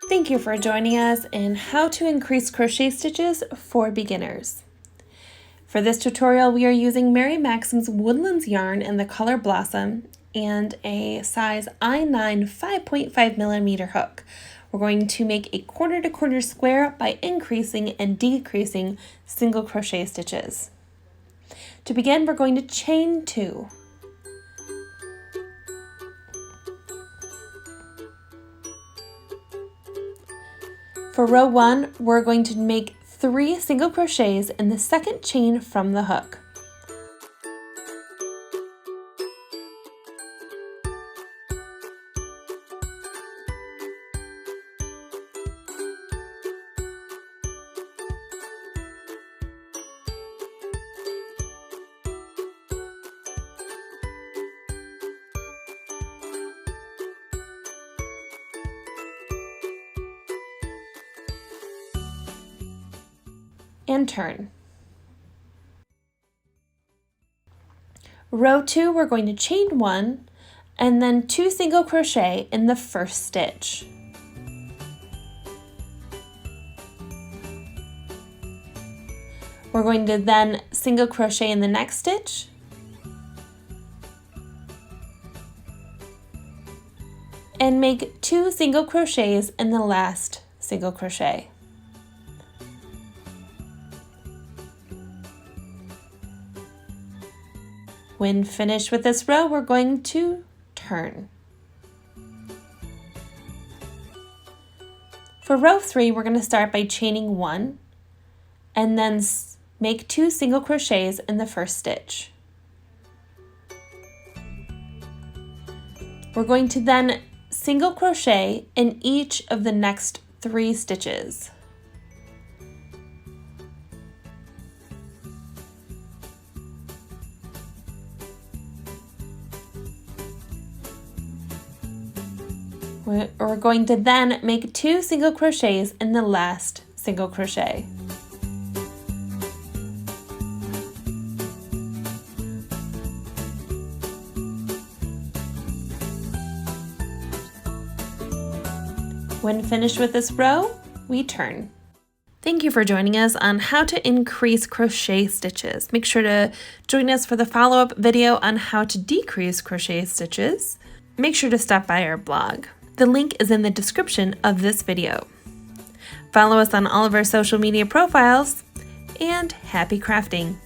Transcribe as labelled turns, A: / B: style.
A: Thank you for joining us in How to Increase Crochet Stitches for Beginners. For this tutorial, we are using Mary Maxim's Woodlands yarn in the color Blossom and a size I9 5.5mm hook. We're going to make a corner to corner square by increasing and decreasing single crochet stitches. To begin, we're going to chain 2. For row 1, we're going to make 3 single crochets in the second chain from the hook. And turn. Row 2, we're going to chain 1 and then 2 single crochet in the first stitch. We're going to then single crochet in the next stitch, and make 2 single crochets in the last single crochet. When finished with this row, we're going to turn. For row 3, we're going to start by chaining 1 and then make 2 single crochets in the first stitch. We're going to then single crochet in each of the next 3 stitches. We're going to then make 2 single crochets in the last single crochet. When finished with this row, we turn. Thank you for joining us on how to increase crochet stitches. Make sure to join us for the follow-up video on how to decrease crochet stitches. Make sure to stop by our blog. The link is in the description of this video. Follow us on all of our social media profiles, and happy crafting!